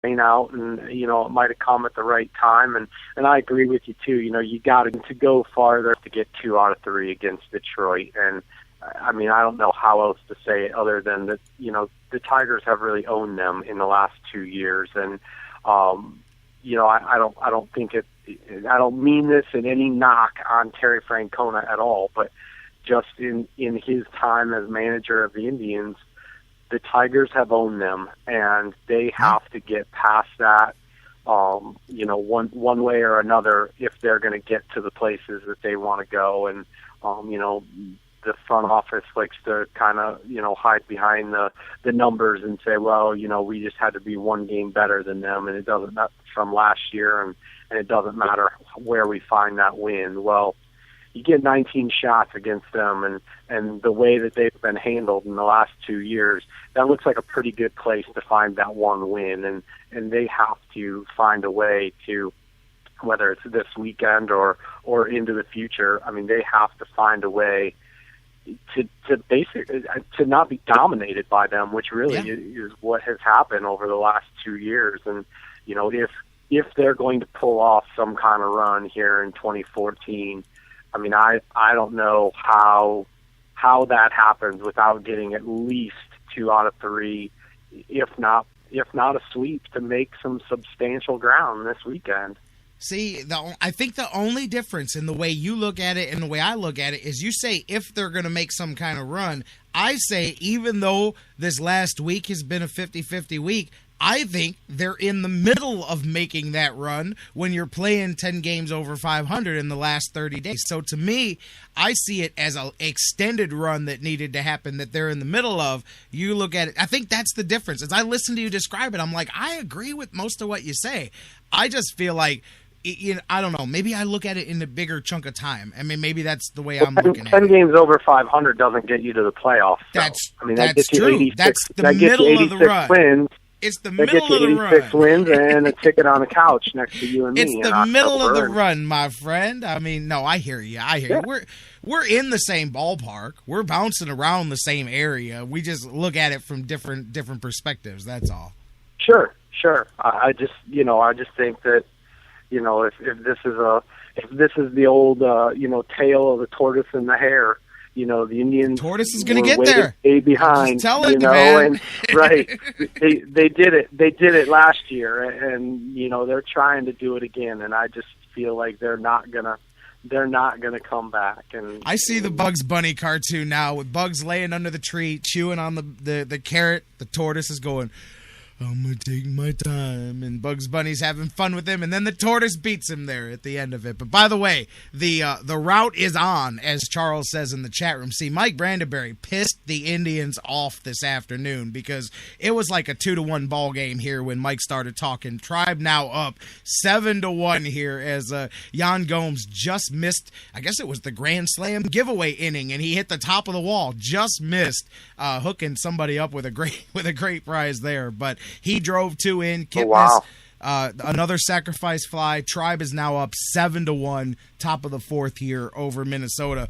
out, and it might have come at the right time, and I agree with you too. You got to go farther to get 2 out of 3 against Detroit, and I mean, I don't know how else to say it other than that the Tigers have really owned them in the last 2 years, and I don't think it. I don't mean this in any knock on Terry Francona at all, but just in his time as manager of the Indians, the Tigers have owned them, and they have to get past that, one way or another if they're going to get to the places that they want to go. And, the front office likes to kind of, hide behind the numbers and say, well, we just had to be 1 game better than them, and it doesn't matter from last year, and it doesn't matter where we find that win. Well, you get 19 shots against them, and the way that they've been handled in the last 2 years, that looks like a pretty good place to find that 1 win. And they have to find a way to, whether it's this weekend or into the future, I mean, they have to find a way to basically to not be dominated by them, which really is what has happened over the last 2 years. And if they're going to pull off some kind of run here in 2014. I mean, I don't know how that happens without getting at least 2 out of 3, if not a sweep, to make some substantial ground this weekend. See, I think the only difference in the way you look at it and the way I look at it is you say if they're going to make some kind of run. I say even though this last week has been a 50-50 week, I think they're in the middle of making that run when you're playing 10 games over 500 in the last 30 days. So to me, I see it as an extended run that needed to happen that they're in the middle of. You look at it, I think that's the difference. As I listen to you describe it, I'm like, I agree with most of what you say. I just feel like, I don't know, maybe I look at it in a bigger chunk of time. I mean, maybe that's the way I'm looking at it. 10 games over 500 doesn't get you to the playoffs. So. That's true. That's the middle of the run. Wins. It's the middle of the run. 86 wins and a ticket on the couch next to you and me. It's the middle of the run, my friend. I mean, no, I hear you. We're in the same ballpark. We're bouncing around the same area. We just look at it from different perspectives. That's all. Sure. I just think that, if this is the old, tale of the tortoise and the hare, the Indians. Tortoise is going to get there. Way behind, man. And right, they did it. They did it last year, and they're trying to do it again. And I just feel like they're not gonna come back. And I see the Bugs Bunny cartoon now with Bugs laying under the tree, chewing on the carrot. The tortoise is going, I'm going to take my time, and Bugs Bunny's having fun with him, and then the tortoise beats him there at the end of it. But by the way, the route is on, as Charles says in the chat room. See, Mike Brandenberry pissed the Indians off this afternoon because it was like a 2-1 ball game here when Mike started talking. Tribe now up 7-1 here as Yan Gomes just missed, I guess it was the Grand Slam giveaway inning, and he hit the top of the wall, just missed hooking somebody up with a great prize there. But he drove 2 in. Kipnis, another sacrifice fly. Tribe is now up 7-1, top of the 4th here over Minnesota.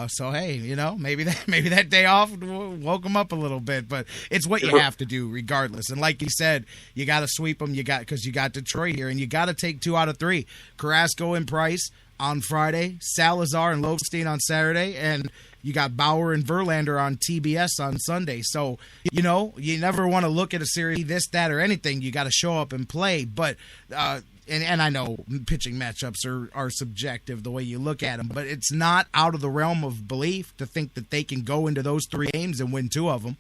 So hey, maybe that day off woke him up a little bit, but it's what you have to do regardless. And like you said, you got to sweep them. Because you got Detroit here, and you got to take 2 out of 3. Carrasco and Price on Friday, Salazar and Lofstein on Saturday, and you got Bauer and Verlander on TBS on Sunday. So, you never want to look at a series, this, that, or anything. You got to show up and play. But, and I know pitching matchups are subjective the way you look at them, but it's not out of the realm of belief to think that they can go into those 3 games and win 2 of them.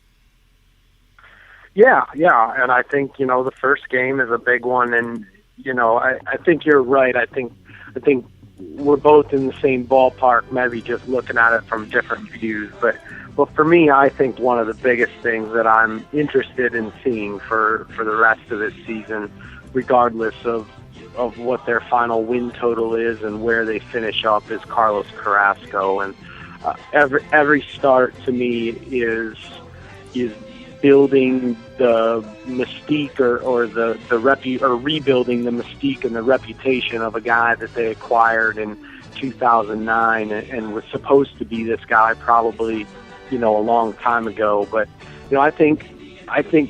Yeah. And I think, the first game is a big one. And, I think you're right. I think we're both in the same ballpark, maybe just looking at it from different views. But for me, I think one of the biggest things that I'm interested in seeing for the rest of this season, regardless of what their final win total is and where they finish up, is Carlos Carrasco. And every start to me is building the mystique or rebuilding the mystique and the reputation of a guy that they acquired in 2009 and was supposed to be this guy probably, a long time ago. But, I think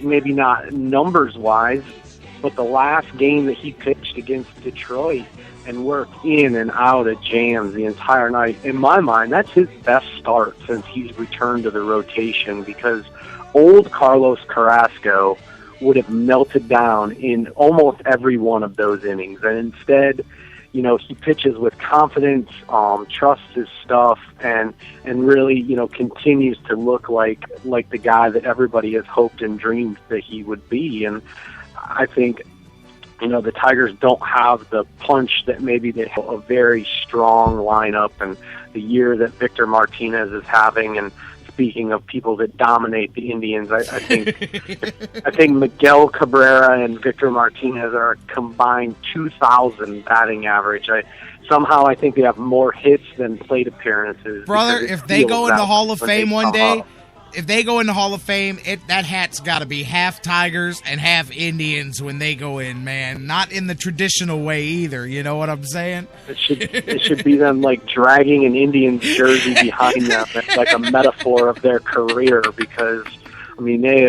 maybe not numbers wise, but the last game that he pitched against Detroit and worked in and out of jams the entire night, in my mind, that's his best start since he's returned to the rotation, because old Carlos Carrasco would have melted down in almost every one of those innings. And instead, you know, he pitches with confidence, trusts his stuff, and really, you know, continues to look like the guy that everybody has hoped and dreamed that he would be. And I think, you know, the Tigers don't have the punch that maybe they have a very strong lineup, and the year that Victor Martinez is having. And speaking of people that dominate the Indians, I think Miguel Cabrera and Victor Martinez are a combined 2,000 batting average. I think they have more hits than plate appearances. Brother, if they go in the Hall of Fame one day, if they go in the Hall of Fame, that hat's got to be half Tigers and half Indians when they go in, man. Not in the traditional way either. You know what I'm saying? It should be them like dragging an Indians jersey behind them. It's like a metaphor of their career, because I mean they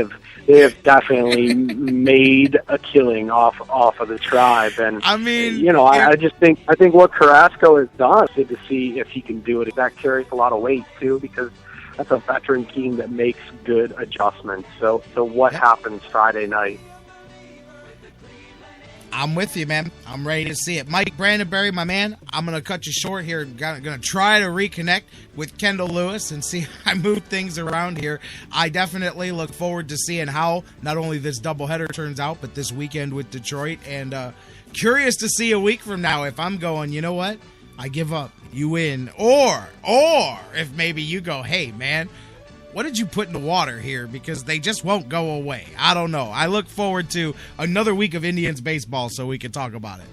have definitely made a killing off of the Tribe. And I mean, you know, I think what Carrasco has done is to see if he can do it. That carries a lot of weight too, because that's a veteran team that makes good adjustments. So what happens Friday night? I'm with you, man. I'm ready to see it. Mike Brandenberry, my man, I'm going to cut you short here. I'm going to try to reconnect with Kendall Lewis and see how I move things around here. I definitely look forward to seeing how not only this doubleheader turns out, but this weekend with Detroit. And curious to see a week from now if I'm going, you know what? I give up. You win. Or if maybe you go, hey, man, what did you put in the water here? Because they just won't go away. I don't know. I look forward to another week of Indians baseball so we can talk about it.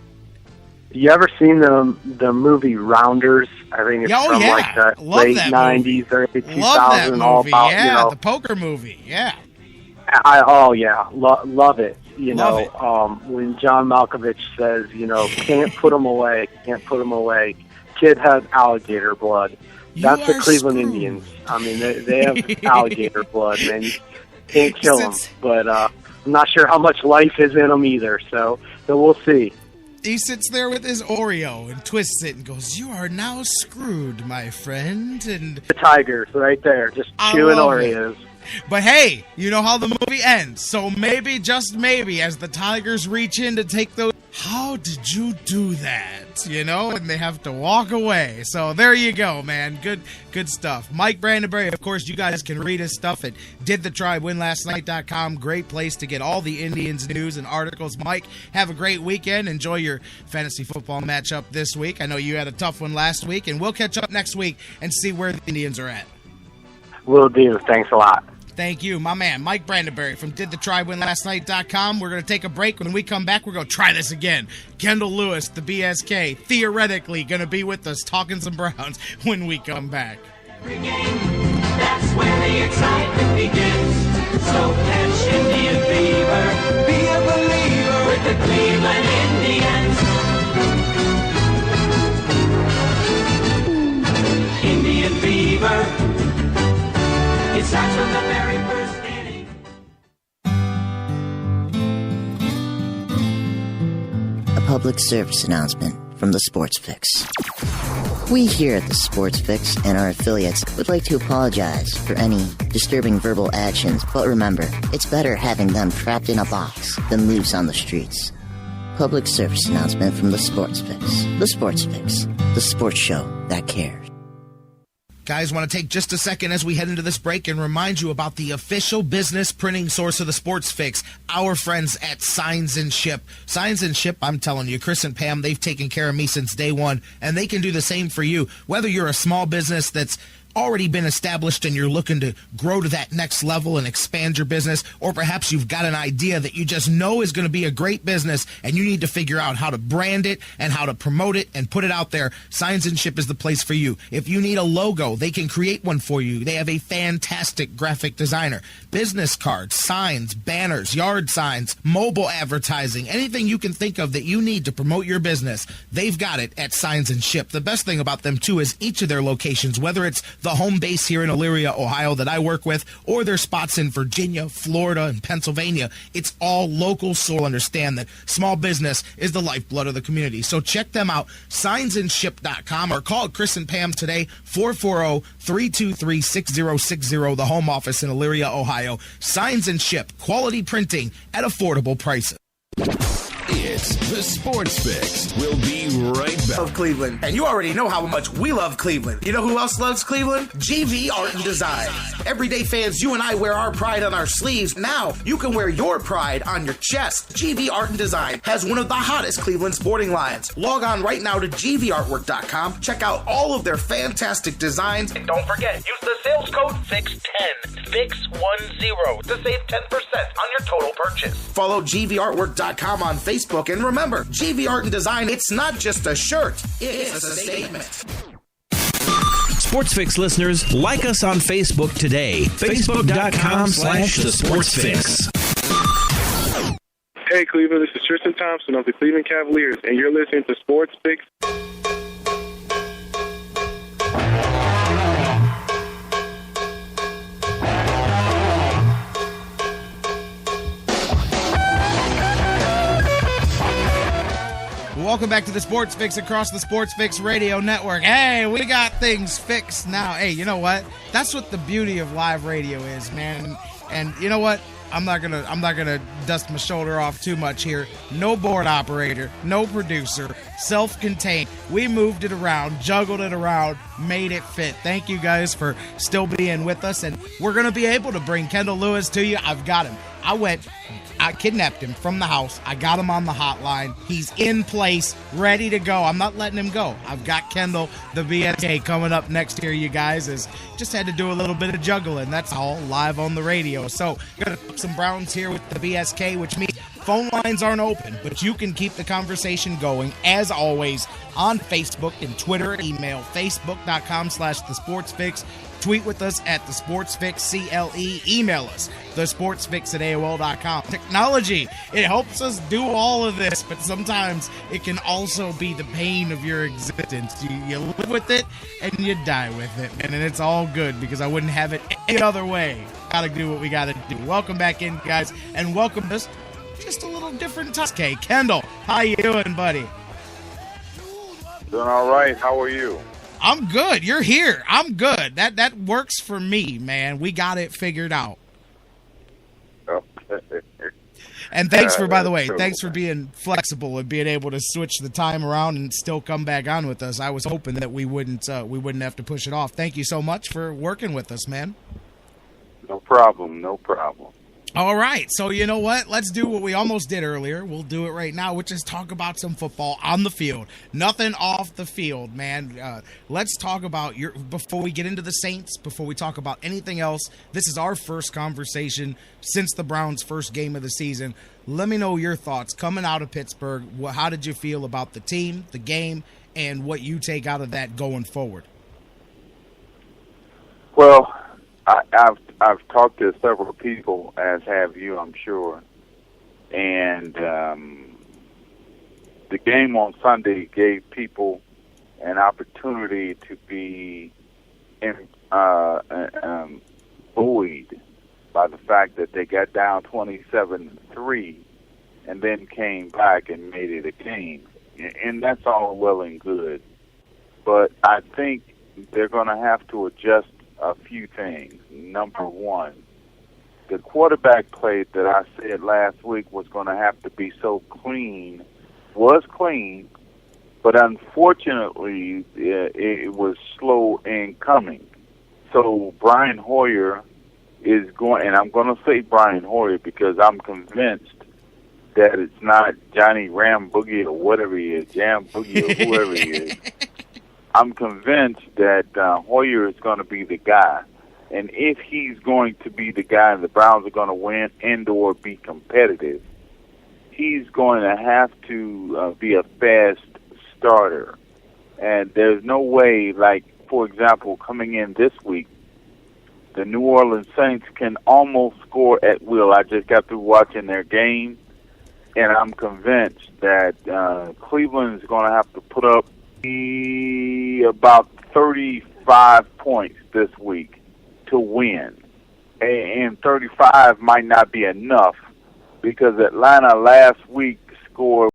You ever seen the movie Rounders? I think it's from like the late 90s, early 2000s. Love that movie. All about, yeah, you know, the poker movie. Yeah. Love it. You know, when John Malkovich says, you know, can't put him away. Kid has alligator blood. That's the Cleveland Indians. I mean, they have alligator blood, man. You can't kill them. But I'm not sure how much life is in them either. So we'll see. He sits there with his Oreo and twists it and goes, "You are now screwed, my friend." And the Tigers right there, just chewing Oreos. But hey, you know how the movie ends. So maybe, just maybe, as the Tigers reach in to take those, how did you do that? You know, and they have to walk away. So there you go, man. Good stuff. Mike Brandenberry, of course, you guys can read his stuff at didthetribewinlasttnight.com. Great place to get all the Indians news and articles. Mike, have a great weekend. Enjoy your fantasy football matchup this week. I know you had a tough one last week, and we'll catch up next week and see where the Indians are at. Will do. Thanks a lot. Thank you, my man, Mike Brandenberry from didthetribewinlasttnight.com. We're going to take a break. When we come back, we're going to try this again. Kendall Lewis, the BSK, theoretically going to be with us talking some Browns when we come back. Every game, that's when the excitement begins. So catch Indian fever, be a believer with the Cleveland Indians. Indian fever. It starts from the very first inning. A public service announcement from the Sports Fix. We here at the Sports Fix and our affiliates would like to apologize for any disturbing verbal actions, but remember, it's better having them trapped in a box than loose on the streets. Public service announcement from the Sports Fix. The Sports Fix, the sports show that cares. Guys, want to take just a second as we head into this break and remind you about the official business printing source of the Sports Fix, our friends at Signs and Ship. Signs and Ship, I'm telling you, Chris and Pam, they've taken care of me since day one, and they can do the same for you. Whether you're a small business that's already been established and you're looking to grow to that next level and expand your business, or perhaps you've got an idea that you just know is going to be a great business and you need to figure out how to brand it and how to promote it and put it out there, Signs and Ship is the place for you. If you need a logo, they can create one for you. They have a fantastic graphic designer. Business cards, signs, banners, yard signs, mobile advertising, anything you can think of that you need to promote your business, they've got it at Signs and Ship. The best thing about them, too, is each of their locations, whether it's the the home base here in Elyria, Ohio that I work with, or their spots in Virginia, Florida, and Pennsylvania. It's all local, so understand that small business is the lifeblood of the community. So check them out, signsandship.com, or call Chris and Pam today, 440-323-6060, the home office in Elyria, Ohio. Signs and Ship, quality printing at affordable prices. It's the Sports Fix. We'll be right back. Love Cleveland, and you already know how much we love Cleveland. You know who else loves Cleveland? GV Art and Design. Everyday fans, you and I wear our pride on our sleeves. Now you can wear your pride on your chest. GV Art and Design has one of the hottest Cleveland sporting lines. Log on right now to gvartwork.com. Check out all of their fantastic designs. And don't forget, use the sales code FIX10, FIX10, to save 10% on your total purchase. Follow gvartwork.com on Facebook. And remember, GV Art and Design, it's not just a shirt, it's a statement. Sports Fix listeners, like us on Facebook today. Facebook.com/The Sports Fix. Hey, Cleveland, this is Tristan Thompson of the Cleveland Cavaliers, and you're listening to Sports Fix. Welcome back to the Sports Fix across the Sports Fix Radio Network. Hey, we got things fixed now. Hey, you know what? That's what the beauty of live radio is, man. And you know what? I'm not gonna dust my shoulder off too much here. No board operator, no producer, self-contained. We moved it around, juggled it around, made it fit. Thank you guys for still being with us, and we're gonna be able to bring Kendall Lewis to you. I've got him. I kidnapped him from the house. I got him on the hotline. He's in place, ready to go. I'm not letting him go. I've got Kendall, the BSK, coming up next here, you guys. Just had to do a little bit of juggling. That's all, live on the radio. So, got to put some Browns here with the BSK, which means phone lines aren't open, but you can keep the conversation going, as always, on Facebook and Twitter, email, facebook.com/The Sports Fix. Tweet with us at The Sports Fix CLE. Email us, thesportsfix@AOL.com. Technology, it helps us do all of this, but sometimes it can also be the pain of your existence. You live with it and you die with it, and it's all good because I wouldn't have it any other way. Gotta do what we gotta do. Welcome back in, guys, and welcome us just a little different time. Okay, Kendall, how you doing, buddy? Doing all right. How are you? I'm good. You're here. I'm good. That works for me, man. We got it figured out. Okay. And thanks for, by the way, thanks for being flexible and being able to switch the time around and still come back on with us. I was hoping that we wouldn't have to push it off. Thank you so much for working with us, man. No problem. No problem. All right, so you know what? Let's do what we almost did earlier. We'll do it right now, which is talk about some football on the field. Nothing off the field, man. Let's talk about before we get into the Saints, before we talk about anything else. This is our first conversation since the Browns' first game of the season. Let me know your thoughts coming out of Pittsburgh. How did you feel about the team, the game, and what you take out of that going forward? Well, I've talked to several people, as have you, I'm sure, and the game on Sunday gave people an opportunity to be buoyed by the fact that they got down 27-3 and then came back and made it a game, and that's all well and good. But I think they're going to have to adjust a few things. Number one, the quarterback play that I said last week was going to have to be so clean, was clean, but unfortunately it was slow in coming. So Brian Hoyer is going, and I'm going to say Brian Hoyer because I'm convinced that it's not Johnny Ram Boogie or whatever he is, Jam Boogie or whoever he is. I'm convinced that Hoyer is going to be the guy. And if he's going to be the guy and the Browns are going to win and or be competitive, he's going to have to be a fast starter. And there's no way, like, for example, coming in this week, the New Orleans Saints can almost score at will. I just got through watching their game, and I'm convinced that Cleveland is going to have to put up about 35 35 points this week to win. And 35 might not be enough because Atlanta last week scored